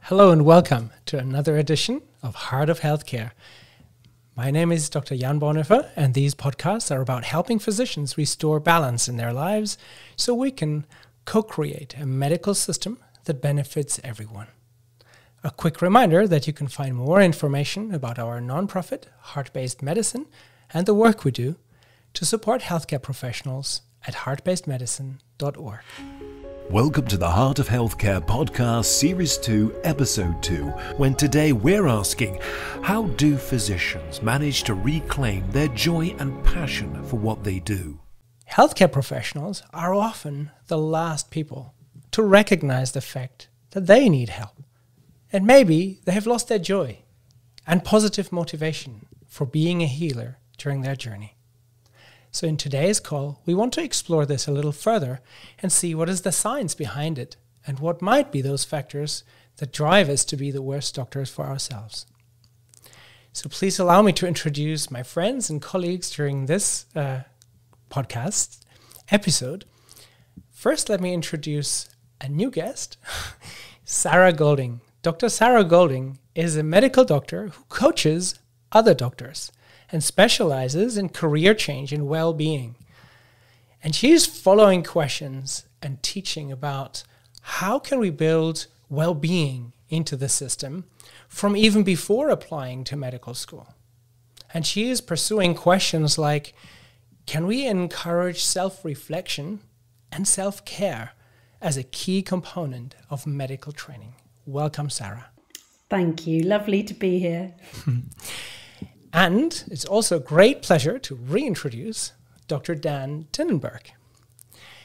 Hello and welcome to another edition of Heart of Healthcare. My name is Dr. Jan Bonhoeffer, and these podcasts are about helping physicians restore balance in their lives so we can co-create a medical system that benefits everyone. A quick reminder that you can find more information about our non-profit heart-based medicine and the work we do to support healthcare professionals at heartbasedmedicine.org. Welcome to the Heart of Healthcare podcast, Series 2, Episode 2, when today we're asking, how do physicians manage to reclaim their joy and passion for what they do? Healthcare professionals are often the last people to recognize the fact that they need help. And maybe they have lost their joy and positive motivation for being a healer during their journey. So in today's call, we want to explore this a little further and see what is the science behind it and what might be those factors that drive us to be the worst doctors for ourselves. So please allow me to introduce my friends and colleagues during this podcast episode. First, let me introduce a new guest, Sarah Goulding. Dr. Sarah Goulding is a medical doctor who coaches other doctors and specializes in career change and well-being. And she's following questions and teaching about how can we build well-being into the system from even before applying to medical school. And she is pursuing questions like, can we encourage self-reflection and self-care as a key component of medical training? Welcome, Sarah. Thank you. Lovely to be here. And it's also a great pleasure to reintroduce Dr. Dan Dinenberg.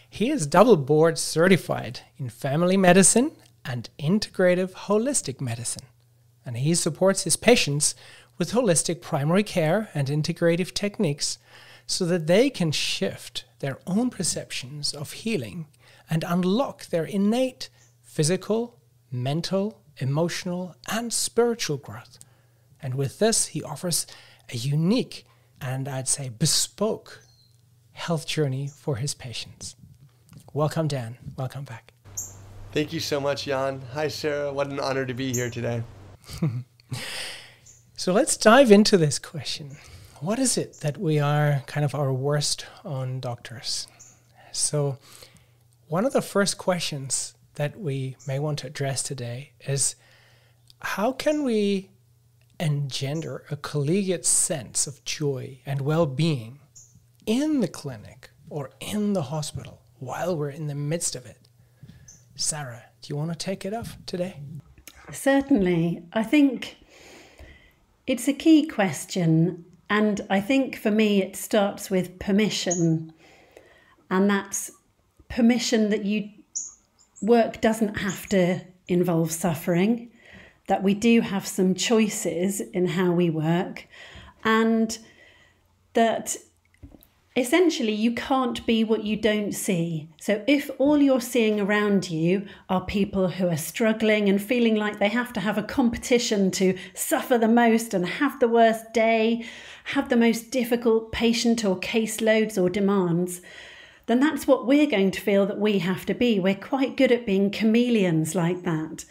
He is double board certified in family medicine and integrative holistic medicine. And he supports his patients with holistic primary care and integrative techniques so that they can shift their own perceptions of healing and unlock their innate physical, mental, emotional, and spiritual growth. And with this, he offers a unique and I'd say bespoke health journey for his patients. Welcome, Dan. Welcome back. Thank you so much, Jan. Hi, Sarah. What an honor to be here today. So let's dive into this question. What is it that we are kind of our worst on doctors? So one of the first questions that we may want to address today is, how can we engender a collegiate sense of joy and well-being in the clinic or in the hospital while we're in the midst of it? Sarah, do you want to take it off today? Certainly. I think it's a key question, and I think for me it starts with permission, and that's permission that work doesn't have to involve suffering, that we do have some choices in how we work, and that essentially you can't be what you don't see. So if all you're seeing around you are people who are struggling and feeling like they have to have a competition to suffer the most and have the worst day, have the most difficult patient or caseloads or demands, then that's what we're going to feel that we have to be. We're quite good at being chameleons like that.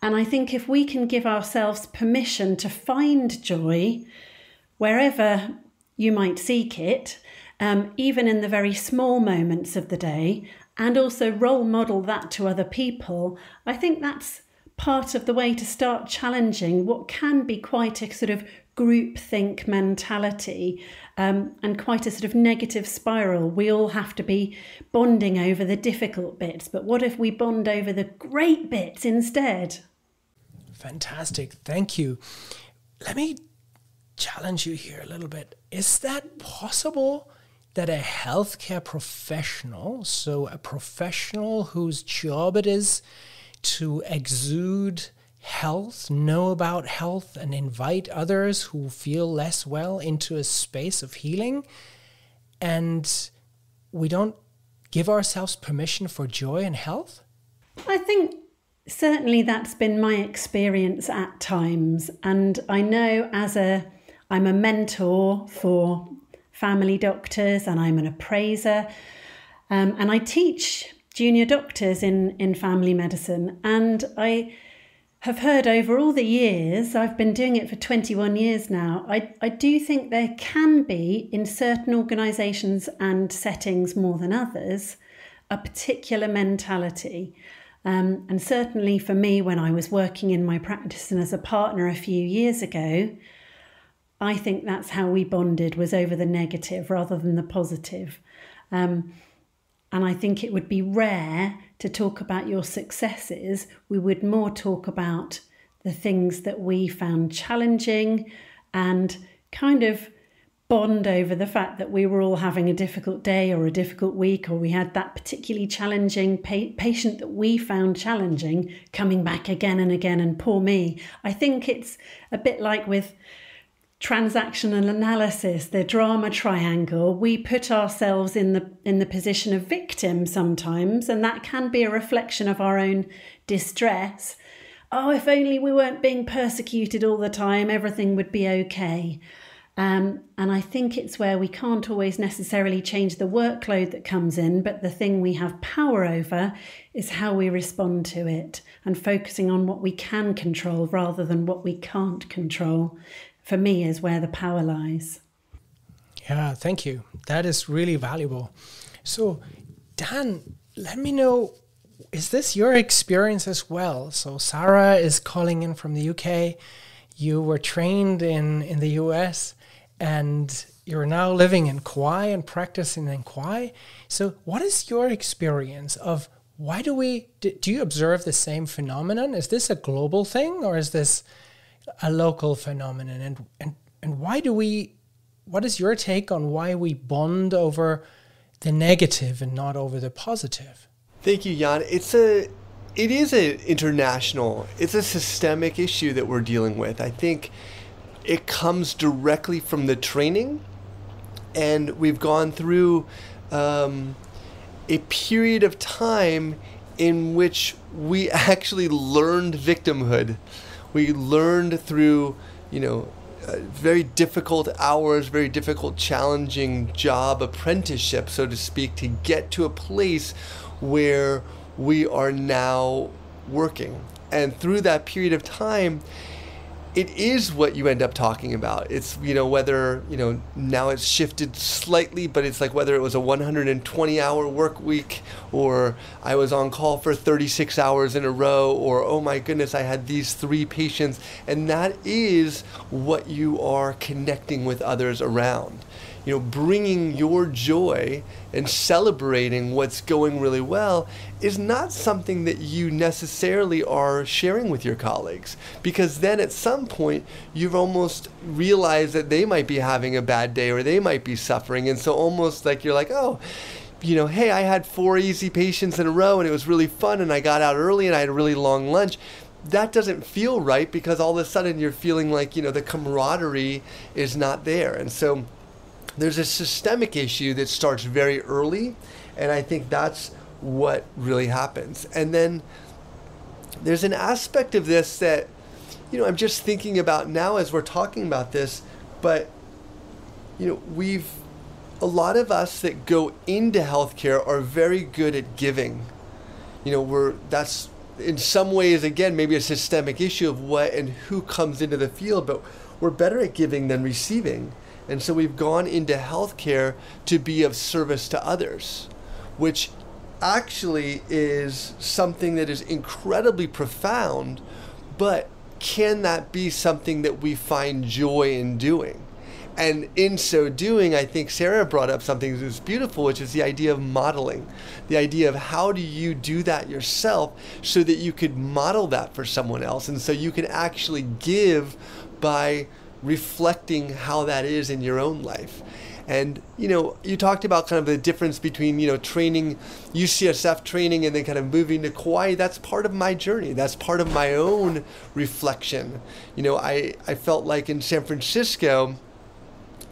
And I think if we can give ourselves permission to find joy wherever you might seek it, even in the very small moments of the day, and also role model that to other people, I think that's part of the way to start challenging what can be quite a sort of groupthink mentality and quite a sort of negative spiral. We all have to be bonding over the difficult bits, but what if we bond over the great bits instead? Fantastic. Thank you. Let me challenge you here a little bit. Is that possible that a healthcare professional, so a professional whose job it is to exude health, know about health, and invite others who feel less well into a space of healing, and we don't give ourselves permission for joy and health? I think certainly that's been my experience at times, and I know I'm a mentor for family doctors and I'm an appraiser, and I teach junior doctors in family medicine, and I have heard over all the years, I've been doing it for 21 years now, I do think there can be, in certain organisations and settings more than others, a particular mentality. And certainly for me, when I was working in my practice and as a partner a few years ago, I think that's how we bonded, was over the negative rather than the positive. And I think it would be rare to talk about your successes. We would more talk about the things that we found challenging and kind of bond over the fact that we were all having a difficult day or a difficult week, or we had that particularly challenging patient that we found challenging coming back again and again, and poor me. I think it's a bit like with transactional analysis, the drama triangle. We put ourselves in the position of victim sometimes, and that can be a reflection of our own distress. Oh, if only we weren't being persecuted all the time, everything would be okay. And I think it's where we can't always necessarily change the workload that comes in, but the thing we have power over is how we respond to it, and focusing on what we can control rather than what we can't control, for me, is where the power lies. Yeah, thank you. That is really valuable. So, Dan, let me know, is this your experience as well? So Sarah is calling in from the UK. You were trained in the US, and you're now living in Kauai and practicing in Kauai. So what is your experience of why do you observe the same phenomenon? Is this a global thing, or is this a local phenomenon? And what is your take on why we bond over the negative and not over the positive? Thank you, Jan. It is it's a systemic issue that we're dealing with. I think it comes directly from the training, and we've gone through a period of time in which we actually learned victimhood. We learned through, very difficult hours, very difficult, challenging job apprenticeship, so to speak, to get to a place where we are now working. And through that period of time, it is what you end up talking about. It's, whether, now it's shifted slightly, but it's like whether it was a 120-hour work week, or I was on call for 36 hours in a row, or, oh my goodness, I had these 3 patients. And that is what you are connecting with others around. Bringing your joy and celebrating what's going really well is not something that you necessarily are sharing with your colleagues, because then at some point you've almost realized that they might be having a bad day or they might be suffering. And so almost like you're like, oh, hey, I had 4 easy patients in a row and it was really fun and I got out early and I had a really long lunch. That doesn't feel right, because all of a sudden you're feeling like, the camaraderie is not there. And so there's a systemic issue that starts very early, and I think that's what really happens. And then there's an aspect of this that, I'm just thinking about now as we're talking about this, but, a lot of us that go into healthcare are very good at giving. That's in some ways, again, maybe a systemic issue of what and who comes into the field, but we're better at giving than receiving. And so we've gone into healthcare to be of service to others, which actually is something that is incredibly profound, but can that be something that we find joy in doing? And in so doing, I think Sarah brought up something that's beautiful, which is the idea of modeling, the idea of how do you do that yourself so that you could model that for someone else. And so you can actually give by reflecting how that is in your own life. And, you talked about kind of the difference between, training, UCSF training, and then kind of moving to Kauai. That's part of my journey. That's part of my own reflection. I felt like in San Francisco,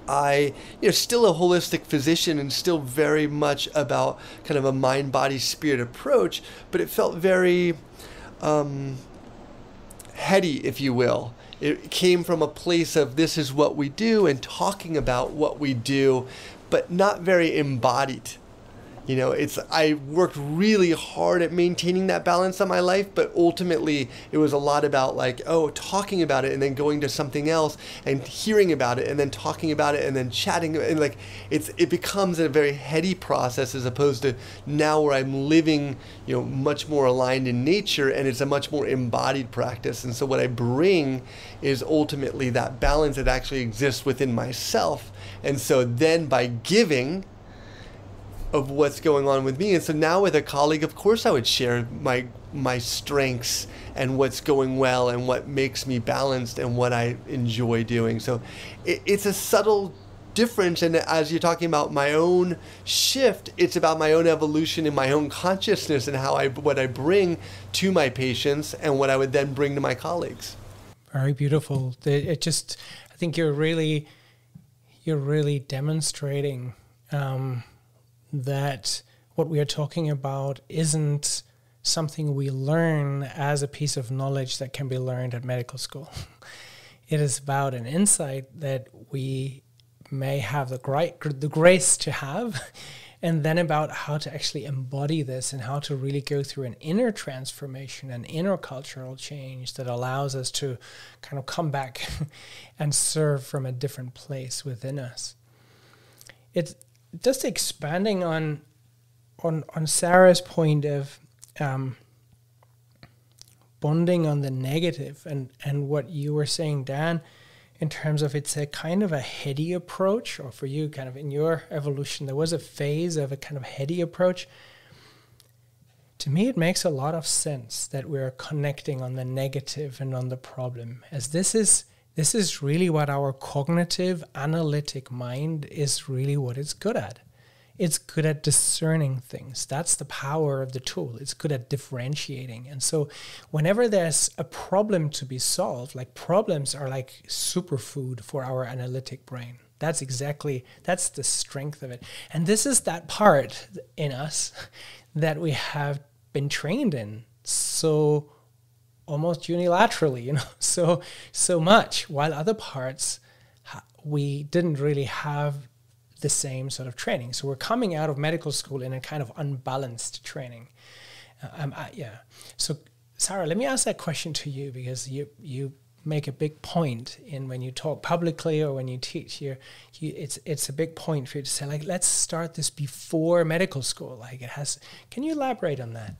still a holistic physician and still very much about kind of a mind, body, spirit approach, but it felt very heady, if you will. It came from a place of this is what we do and talking about what we do, but not very embodied. I worked really hard at maintaining that balance in my life, but ultimately it was a lot about like, talking about it and then going to something else and hearing about it and then talking about it and then chatting, and like it becomes a very heady process as opposed to now where I'm living, much more aligned in nature, and it's a much more embodied practice. And so what I bring is ultimately that balance that actually exists within myself. And so then by giving of what's going on with me. And so now with a colleague, of course I would share my strengths and what's going well and what makes me balanced and what I enjoy doing. So it's a subtle difference. And as you're talking about my own shift, it's about my own evolution in my own consciousness and what I bring to my patients and what I would then bring to my colleagues. Very beautiful. I think you're really demonstrating that what we are talking about isn't something we learn as a piece of knowledge that can be learned at medical school. It is about an insight that we may have the grace to have, and then about how to actually embody this and how to really go through an inner transformation, an inner cultural change that allows us to kind of come back and serve from a different place within us. It's just expanding on Sarah's point of bonding on the negative and what you were saying, Dan, in terms of it's a kind of a heady approach, or for you kind of in your evolution, there was a phase of a kind of heady approach. To me, it makes a lot of sense that we're connecting on the negative and on the problem, as this is really what our cognitive, analytic mind is really what it's good at. It's good at discerning things. That's the power of the tool. It's good at differentiating. And so whenever there's a problem to be solved, like problems are like superfood for our analytic brain. That's the strength of it. And this is that part in us that we have been trained in so almost unilaterally, so much, while other parts we didn't really have the same sort of training. So we're coming out of medical school in a kind of unbalanced training. So Sarah, let me ask that question to you, because you make a big point in when you talk publicly or when you teach. It's a big point for you to say, like, let's start this before medical school. Like it has. Can you elaborate on that?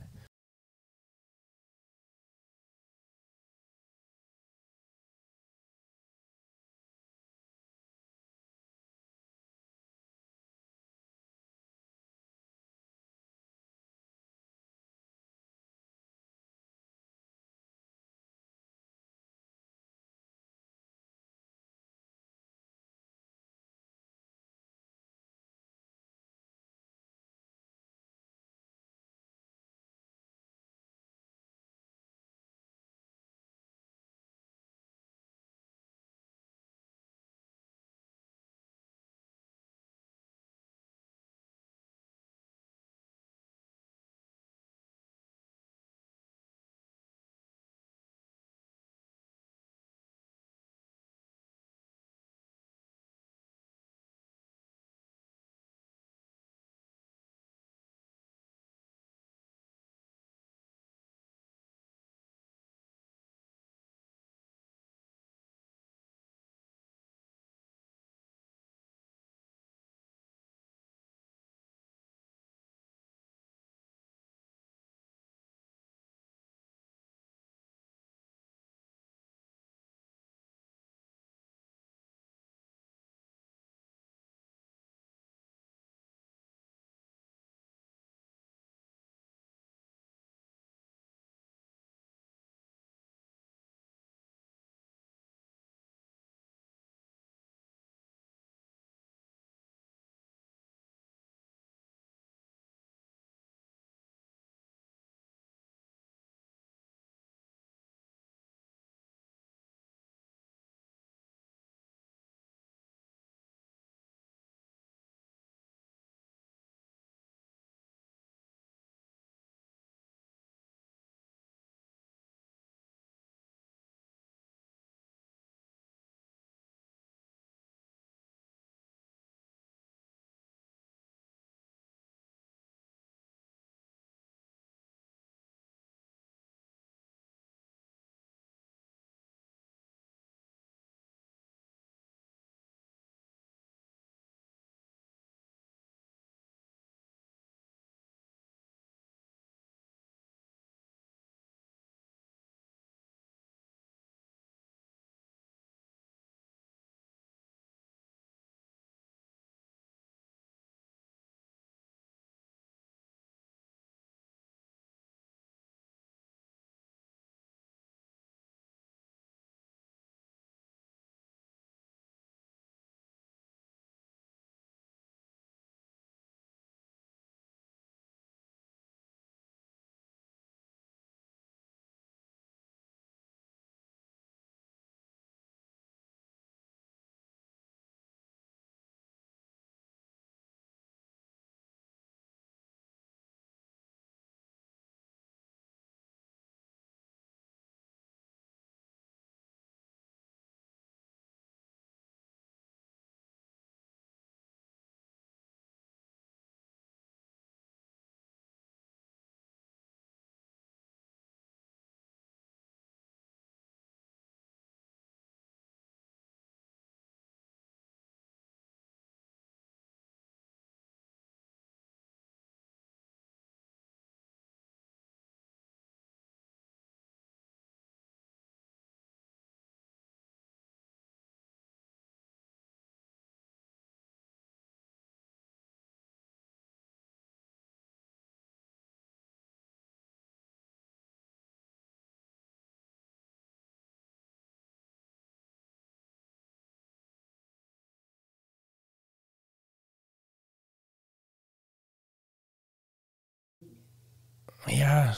Yeah,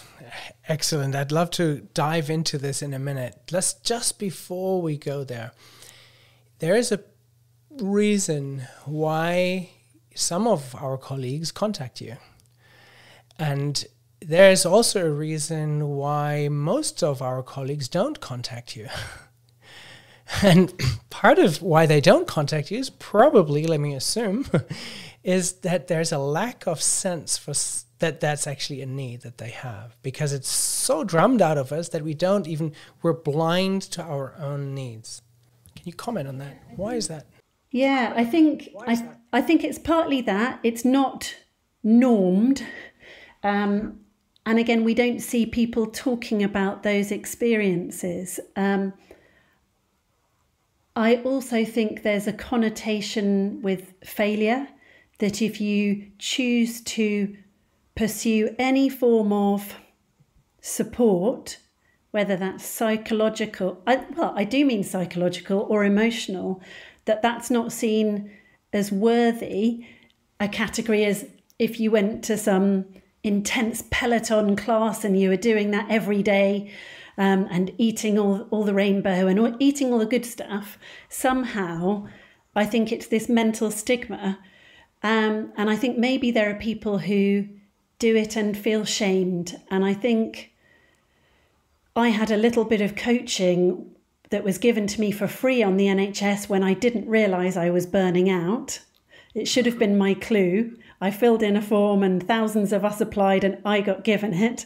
excellent. I'd love to dive into this in a minute. Let's just before we go there is a reason why some of our colleagues contact you. And there's also a reason why most of our colleagues don't contact you. And part of why they don't contact you is probably, let me assume, is that there's a lack of sense for that's actually a need that they have, because it's so drummed out of us that we're blind to our own needs. Can you comment on that? Why is that? Yeah, I think it's partly that it's not normed. And again, we don't see people talking about those experiences. I also think there's a connotation with failure, that if you choose to pursue any form of support, whether that's psychological, I do mean psychological or emotional, that's not seen as worthy a category as if you went to some intense Peloton class and you were doing that every day, and eating all the rainbow and eating all the good stuff. Somehow, I think it's this mental stigma. And I think maybe there are people who do it and feel shamed. And I think I had a little bit of coaching that was given to me for free on the NHS when I didn't realise I was burning out. It should have been my clue. I filled in a form and thousands of us applied and I got given it.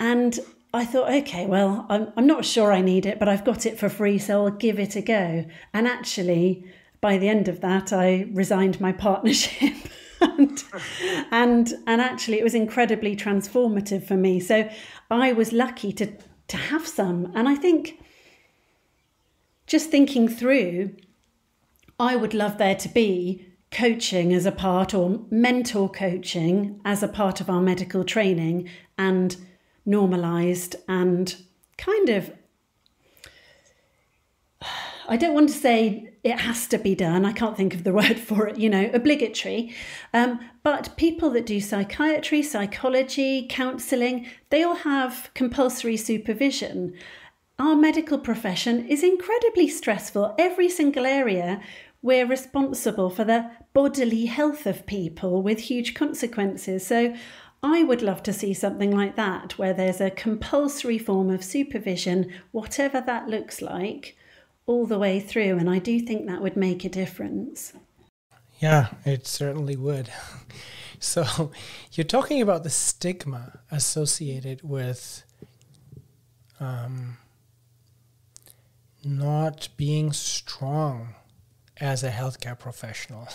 And I thought, okay, well, I'm not sure I need it, but I've got it for free, so I'll give it a go. And actually, by the end of that, I resigned my partnership. and actually, it was incredibly transformative for me. So I was lucky to have some. And I think, just thinking through, I would love there to be coaching as a part, or mentor coaching as a part of our medical training, and normalised and kind of, I don't want to say it has to be done, I can't think of the word for it, obligatory. But people that do psychiatry, psychology, counselling, they all have compulsory supervision. Our medical profession is incredibly stressful. Every single area, we're responsible for the bodily health of people with huge consequences. So I would love to see something like that, where there's a compulsory form of supervision, whatever that looks like, all the way through. And I do think that would make a difference. Yeah, it certainly would. So you're talking about the stigma associated with not being strong as a healthcare professional,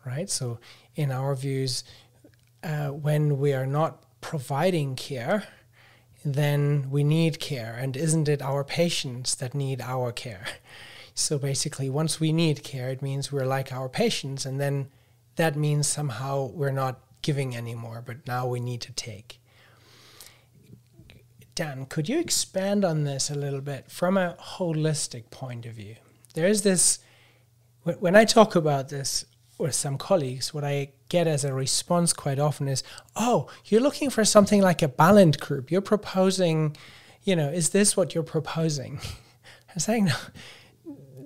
right? So in our views, when we are not providing care, then we need care. And isn't it our patients that need our care? So basically, once we need care, it means we're like our patients. And then that means somehow we're not giving anymore, but now we need to take. Dan, could you expand on this a little bit from a holistic point of view? There's this, when I talk about this with some colleagues, what I get as a response quite often is, oh, you're looking for something like a Ballant group. You're proposing, is this what you're proposing? I'm saying, no,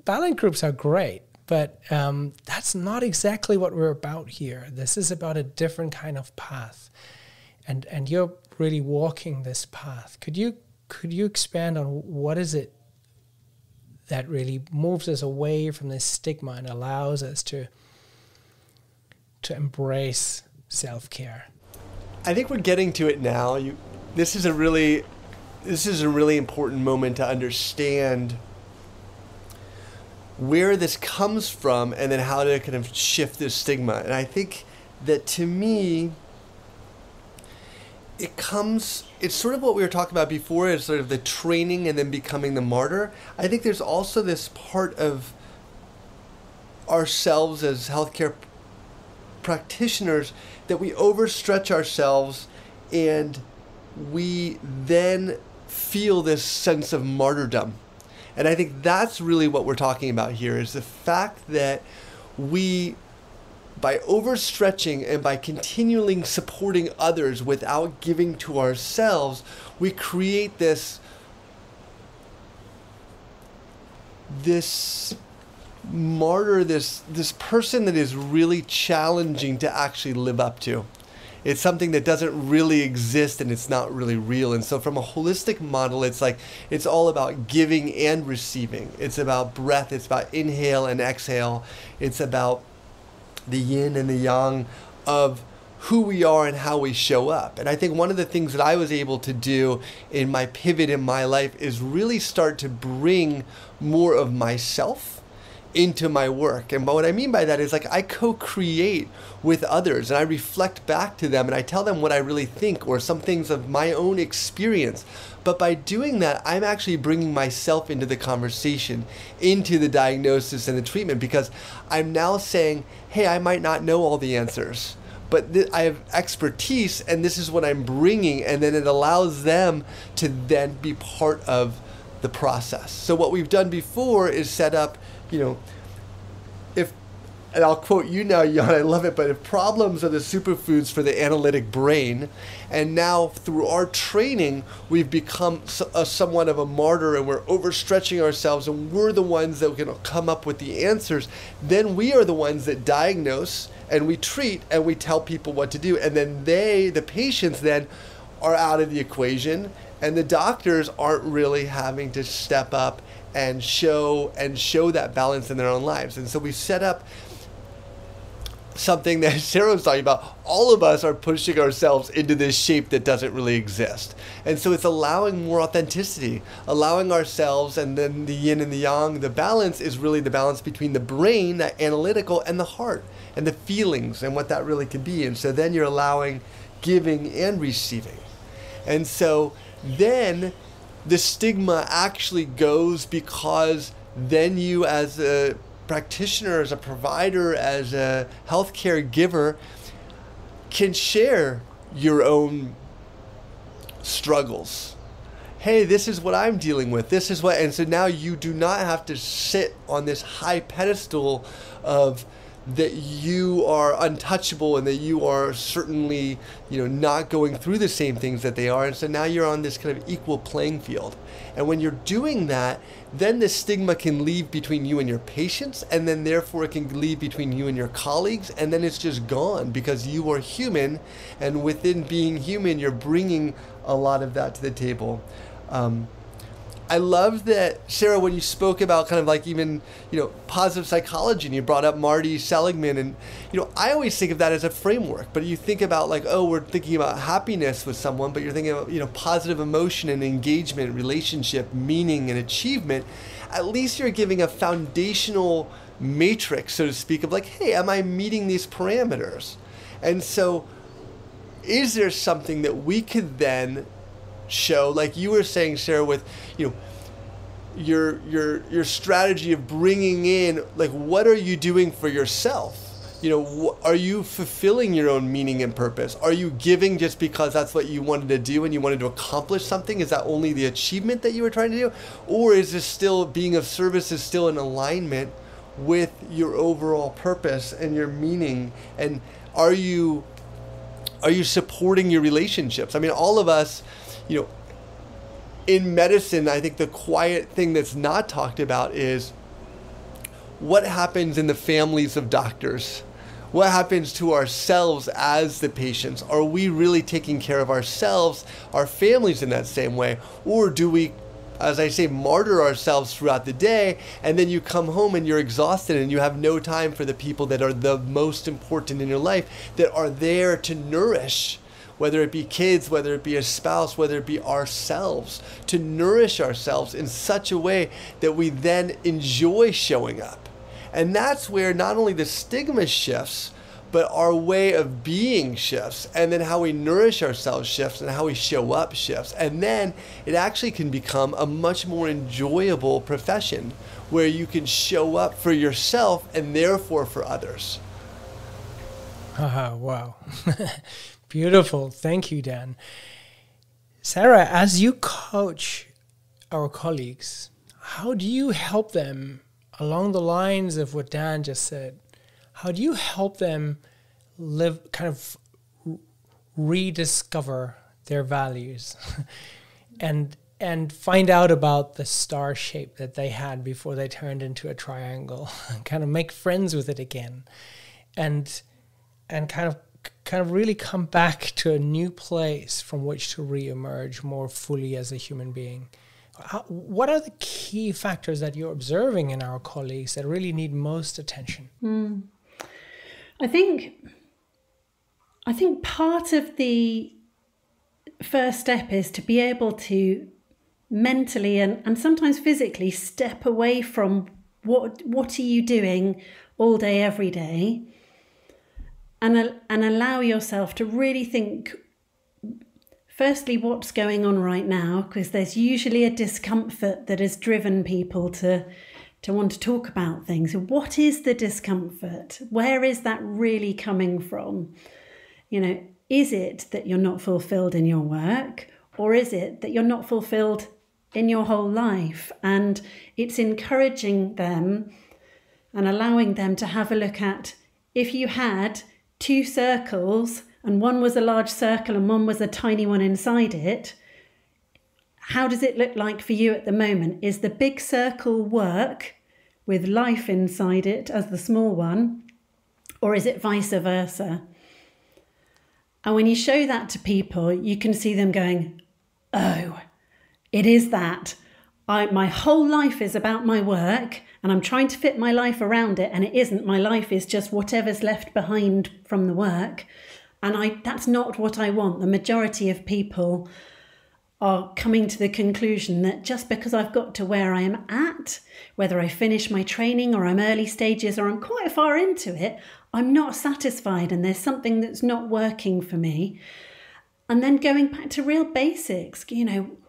Ballant groups are great, but that's not exactly what we're about here. This is about a different kind of path. And you're really walking this path. Could you expand on what is it that really moves us away from this stigma and allows us to embrace self-care? I think we're getting to it now. This is a really important moment to understand where this comes from and then how to kind of shift this stigma. And I think that, to me, it's sort of what we were talking about before, is sort of the training and then becoming the martyr. I think there's also this part of ourselves as healthcare practitioners that we overstretch ourselves, and we then feel this sense of martyrdom. And I think that's really what we're talking about here, is the fact that we by overstretching and by continually supporting others without giving to ourselves, we create this martyr, this person that is really challenging to actually live up to. It's something that doesn't really exist and it's not really real. And so from a holistic model, it's like, it's all about giving and receiving. It's about breath. It's about inhale and exhale. It's about the yin and the yang of who we are and how we show up. And I think one of the things that I was able to do in my pivot in my life is really start to bring more of myself into my work. And what I mean by that is, like, I co-create with others and I reflect back to them and I tell them what I really think or some things of my own experience. But by doing that, I'm actually bringing myself into the conversation, into the diagnosis and the treatment, because I'm now saying, hey, I might not know all the answers, but I have expertise and this is what I'm bringing. And then it allows them to then be part of the process. So what we've done before is set up, and I'll quote you now, Jan, I love it, but if problems are the superfoods for the analytic brain, and now through our training, we've become somewhat of a martyr and we're overstretching ourselves and we're the ones that can come up with the answers, then we are the ones that diagnose and we treat and we tell people what to do. And then the patients then are out of the equation and the doctors aren't really having to step up and show that balance in their own lives. And so we set up something that Sarah was talking about. All of us are pushing ourselves into this shape that doesn't really exist. And so it's allowing more authenticity, allowing ourselves, and then the yin and the yang. The balance is really the balance between the brain, that analytical, and the heart, and the feelings, and what that really can be. And so then you're allowing giving and receiving. And so then the stigma actually goes, because then you, as a practitioner, as a provider, as a healthcare giver, can share your own struggles. Hey, this is what I'm dealing with. This is what, and so now you do not have to sit on this high pedestal of that you are untouchable and that you are certainly, not going through the same things that they are. And so now you're on this kind of equal playing field. And when you're doing that, then the stigma can leave between you and your patients, and then therefore it can leave between you and your colleagues, and then it's just gone because you are human, and within being human, you're bringing a lot of that to the table. I love that, Sarah, when you spoke about kind of like even, positive psychology, and you brought up Marty Seligman, and, I always think of that as a framework, but you think about like, oh, we're thinking about happiness with someone, but you're thinking about, positive emotion and engagement, relationship, meaning and achievement. At least you're giving a foundational matrix, so to speak, of like, hey, am I meeting these parameters? And so is there something that we could then show, like you were saying, Sarah, with your strategy of bringing in, like, what are you doing for yourself? Are you fulfilling your own meaning and purpose? Are you giving just because that's what you wanted to do and you wanted to accomplish something? Is that only the achievement that you were trying to do? Or is this still being of service, is still in alignment with your overall purpose and your meaning? And are you supporting your relationships? I mean, all of us, in medicine, I think the quiet thing that's not talked about is what happens in the families of doctors. What happens to ourselves as the patients? Are we really taking care of ourselves, our families in that same way? Or do we, as I say, martyr ourselves throughout the day, and then you come home and you're exhausted and you have no time for the people that are the most important in your life, that are there to nourish, whether it be kids, whether it be a spouse, whether it be ourselves, to nourish ourselves in such a way that we then enjoy showing up. And that's where not only the stigma shifts, but our way of being shifts, and then how we nourish ourselves shifts, and how we show up shifts. And then it actually can become a much more enjoyable profession where you can show up for yourself and therefore for others. Wow. Beautiful. Thank you, Dan. Sarah, as you coach our colleagues, how do you help them along the lines of what Dan just said? how do you help them live, kind of rediscover their values and find out about the star shape that they had before they turned into a triangle, kind of make friends with it again, and kind of really come back to a new place from which to re-emerge more fully as a human being? What are the key factors that you're observing in our colleagues that really need most attention? I think part of the first step is to be able to mentally and sometimes physically step away from what are you doing all day, every day, and allow yourself to really think, firstly, what's going on right now, because there's usually a discomfort that has driven people to want to talk about things. What is the discomfort? Where is that really coming from? Is it that you're not fulfilled in your work, or is it that you're not fulfilled in your whole life? And it's encouraging them and allowing them to have a look at, if you had two circles and one was a large circle and one was a tiny one inside it, how does it look like for you at the moment? Is the big circle work with life inside it as the small one, or is it vice versa? And when you show that to people, you can see them going, oh, it is that. My whole life is about my work and I'm trying to fit my life around it, and it isn't. My life is just whatever's left behind from the work. And that's not what I want. The majority of people are coming to the conclusion that just because I've got to where I am at, whether I finish my training or I'm early stages or I'm quite far into it, I'm not satisfied and there's something that's not working for me. And then going back to real basics,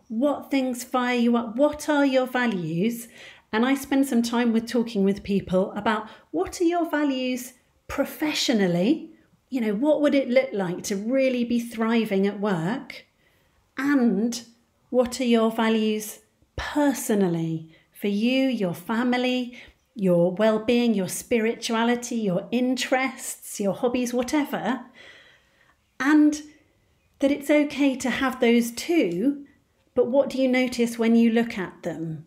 what things fire you up? What are your values? And I spend some time talking with people about, what are your values professionally? What would it look like to really be thriving at work? And what are your values personally for you, your family, your well-being, your spirituality, your interests, your hobbies, whatever? And that it's okay to have those too, but what do you notice when you look at them?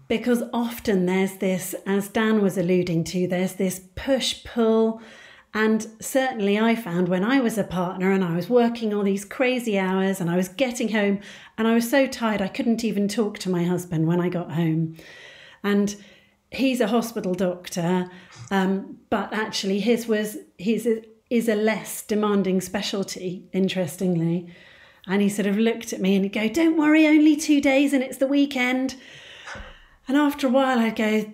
Because often there's this, as Dan was alluding to, there's this push-pull. And certainly I found when I was a partner and I was working all these crazy hours and I was getting home and I was so tired I couldn't even talk to my husband when I got home. And he's a hospital doctor, but actually his is a less demanding specialty, interestingly. And he sort of looked at me and he'd go, don't worry, only 2 days and it's the weekend. And after a while I'd go,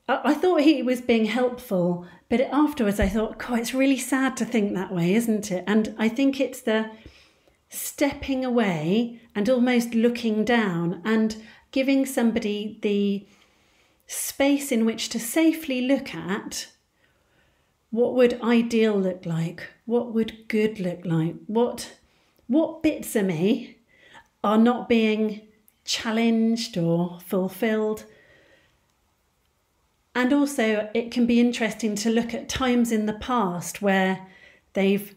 I thought he was being helpful, but afterwards I thought, God, it's really sad to think that way, isn't it? And I think it's the stepping away and almost looking down and giving somebody the space in which to safely look at, what would ideal look like? What would good look like? What bits of me are not being challenged or fulfilled? And also it can be interesting to look at times in the past where they've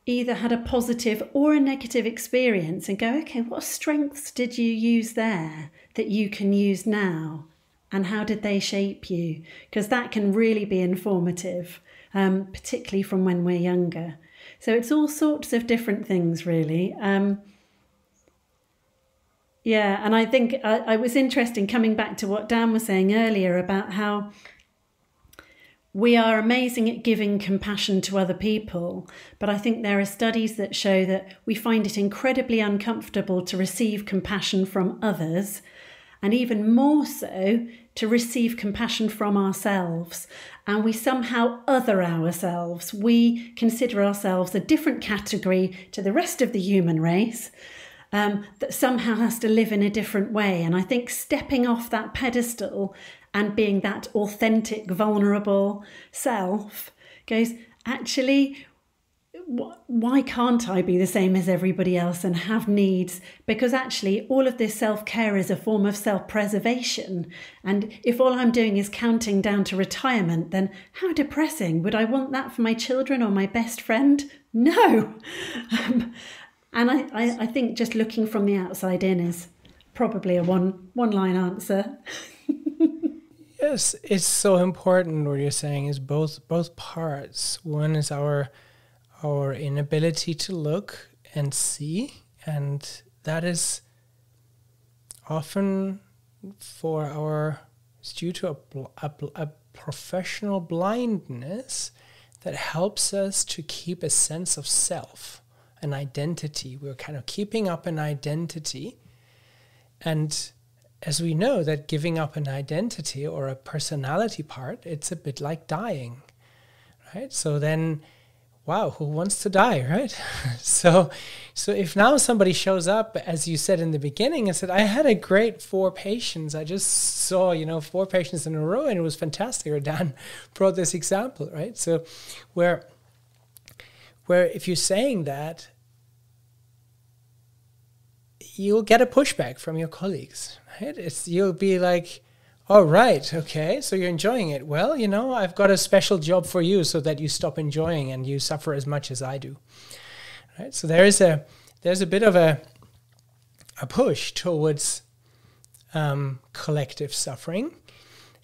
either had a positive or a negative experience and go, okay, what strengths did you use there that you can use now? And how did they shape you? Because that can really be informative, particularly from when we're younger. So it's all sorts of different things, really. Yeah, and I think I was interested coming back to what Dan was saying earlier about how we are amazing at giving compassion to other people, but I think there are studies that show that we find it incredibly uncomfortable to receive compassion from others, and even more so to receive compassion from ourselves. And we somehow other ourselves. We consider ourselves a different category to the rest of the human race, that somehow has to live in a different way. And I think stepping off that pedestal and being that authentic, vulnerable self goes, actually, why can't I be the same as everybody else and have needs? Because actually all of this self-care is a form of self-preservation. And if all I'm doing is counting down to retirement, then how depressing. Would I want that for my children or my best friend? No. And I think just looking from the outside in is probably a one-line answer. Yes, it's so important what you're saying is both parts. One is our inability to look and see, and that is often it's due to a professional blindness that helps us to keep a sense of self, an identity. We're kind of keeping up an identity, and as we know that giving up an identity or a personality part, it's a bit like dying, right? So then, wow, who wants to die, right? So if now somebody shows up, as you said in the beginning, and said, I had a great 4 patients. I just saw, 4 patients in a row, and it was fantastic. Or Dan brought this example, right? So where if you're saying that, you'll get a pushback from your colleagues, right? You'll be like, oh, right, okay, so you're enjoying it. Well, I've got a special job for you so that you stop enjoying and you suffer as much as I do, right? So there's a bit of a push towards collective suffering,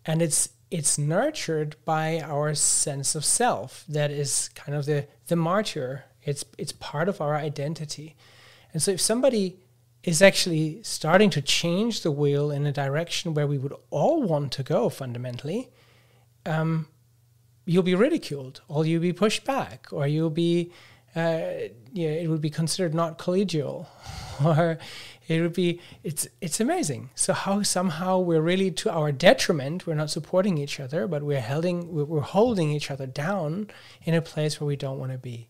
and it's nurtured by our sense of self. That is kind of the martyr. It's part of our identity. And so if somebody is actually starting to change the wheel in a direction where we would all want to go fundamentally, you'll be ridiculed, or you'll be pushed back, or you'll be, it would be considered not collegial, or it would be, it's amazing. So how somehow we're really to our detriment, we're not supporting each other, but we're holding each other down in a place where we don't want to be.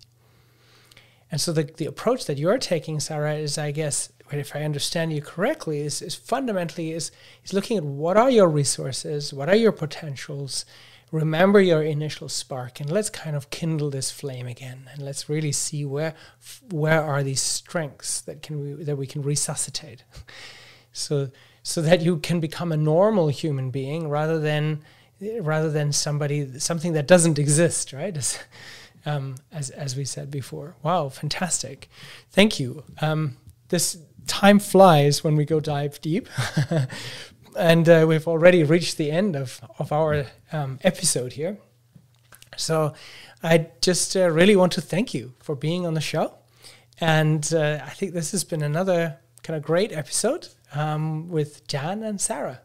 And so the approach that you're taking, Sarah, is, I guess, if I understand you correctly, is fundamentally is looking at what are your resources, what are your potentials, remember your initial spark, and let's kind of kindle this flame again, and let's really see where are these strengths that we can resuscitate, so that you can become a normal human being rather than something that doesn't exist, right? As we said before. Wow, fantastic. Thank you. This time flies when we go dive deep. And we've already reached the end of our episode here. So I just really want to thank you for being on the show. And I think this has been another kind of great episode with Jan and Sarah.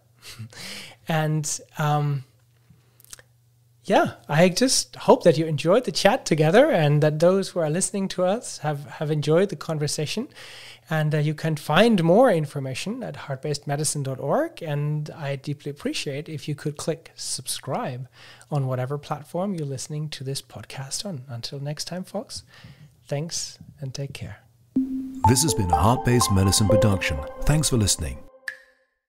And I just hope that you enjoyed the chat together, and that those who are listening to us have enjoyed the conversation. And you can find more information at heartbasedmedicine.org. And I deeply appreciate if you could click subscribe on whatever platform you're listening to this podcast on. Until next time, folks, thanks and take care. This has been a Heart-Based Medicine production. Thanks for listening.